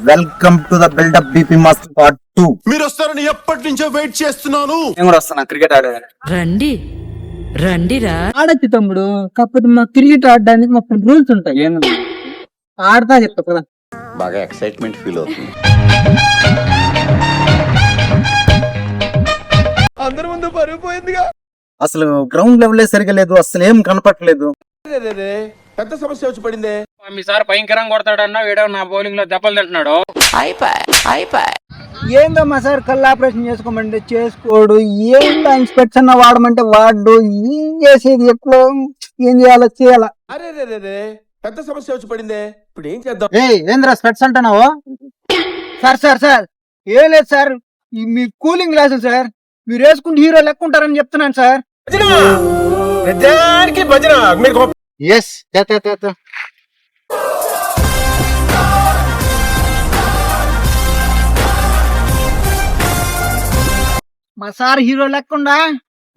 Welcome to the buildup BP master part 2. మీరు వస్తారని ఎప్పటి నుంచో వెయిట్ చేస్తున్నాను. నేను కూడా వస్తాను క్రికెట్ ఆడేదాన్ని. రండి రండిరా. ఆడొచ్చు తమ్ముడు, కాకపోతే మా క్రికెట్ ఆడడానికి మా రూల్స్ ఉంటాయి. ఆడతా చెప్తా కదా. బాగా ఎక్సైట్మెంట్ ఫీల్ అవుతుంది. అందరి ముందు పరుగు పోయిందిగా. అసలు గ్రౌండ్ లెవెల్ సరిగా లేదు, అసలు ఏం కనపట్లేదు. పెద్ద సమస్య వచ్చి పడిందే. మీ సార్ భయంకరంగా కొడతాడన్నా, వీడో నా బౌలింగ్ లో దెబ్బలు తింటున్నాడు. ఏందమ్మా సార్, కళ్ళు ఆపరేషన్ చేసుకోమంటే చేసుకోడు, ఏం స్పెట్స్ అన్న వాడమంటే వాడు, ఏం చేసేది, ఎట్లా ఏం చేయాలో చేయాలా. అరే రే రే పెద్ద సమస్య వచ్చి పడిందే. ఇప్పుడు ఏం చేద్దాం? ఏంద్రా స్పెట్స్ అంటున్నావు? సార్ సార్ సార్ ఏం లేదు సార్, మీ కూలింగ్ గ్లాసులు సార్, మీరు వేసుకుంటే హీరో లెక్క ఉంటారని చెప్తున్నాను సార్. భజన మీరు ఎస్ మా సార్ హీరో లేకుండా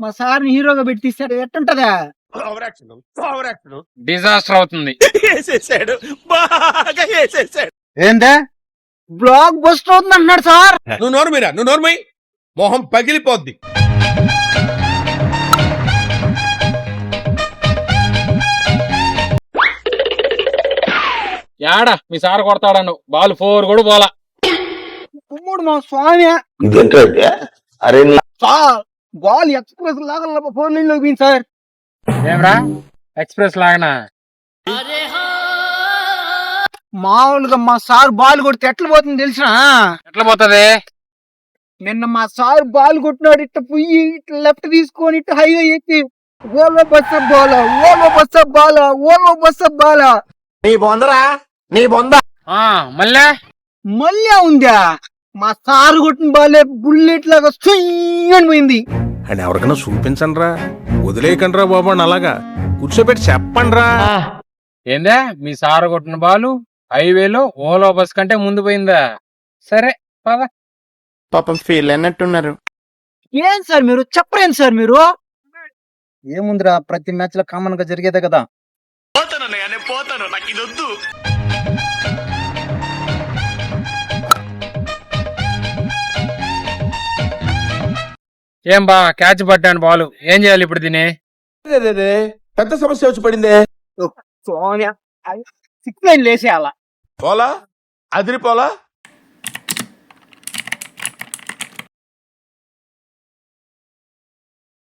మా సార్ని హీరోగా పెట్టి తీస్తాడు, ఎట్టుంటదా? డిజాస్టర్ అవుతుంది. వేసేసాడు, బాగా వేసేసాడు. ఏందే బ్లాక్ బస్టర్ అవుతుంది అంటున్నాడు సార్. నువ్వు నోరుమై మొహం పగిలిపోద్ది. యాడా మీ సార్ కొడతాడను, బాల్ 4 కూడా పోలా. కుమ్ముడు మా స్వామి అరే సార్, బాల్ ఎక్స్ప్రెస్ లాగా 4 లైన్ లో పోయింది సార్. ఏమరా ఎక్స్ప్రెస్ లాగనా? మామూలుగా మా సార్ బాల్ కొడితే ఎట్లా పోతుంది తెలిసిన? ఎట్లా పోతుంది? నిన్న మా సార్ బాల్ కొట్టినాడు, ఇట్ట పొయ్యి ఇట్లా లెఫ్ట్ తీసుకొని ఇట్ట హైవే ఎత్తి ఓలో బస్స బాల ఓలో బస్స బాల ఓలో బస్స బాల. నీ బొందరా నీ బొంద. మళ్ళా మళ్ళీ ఉందా? మా సార్ కొట్టిన బాలే బుల్లెట్ లాగా సుయ్యని పోయింది. అని ఎవరికైనా చూపించండి రా, వదిలేయకండి రా బాబు అని అలాగా కూర్చోబెట్టి చెప్పండి రా. ఏందా మీ సార్ కొట్టిన బాలు హైవేలో ఓలో బస్ కంటే ముందు పోయిందా? సరే పద. పాపం ఫీల్ అన్నట్టున్నారు. ఏం సార్ మీరు చెప్పరేం సార్ మీరు? ఏముందిరా, ప్రతి మ్యాచ్ లో కామన్ గా జరిగేదే కదా. పోతాను, నాకు ఇది వద్దు. ఏం బా క్యాచ్ పట్టాను బాలు, ఏం చేయాలి ఇప్పుడు దీన్ని? పెద్ద సమస్య వచ్చి పడిందే. సోనియా 6 లైన్ లేసేయాల. పోలా అదిరిపోలా.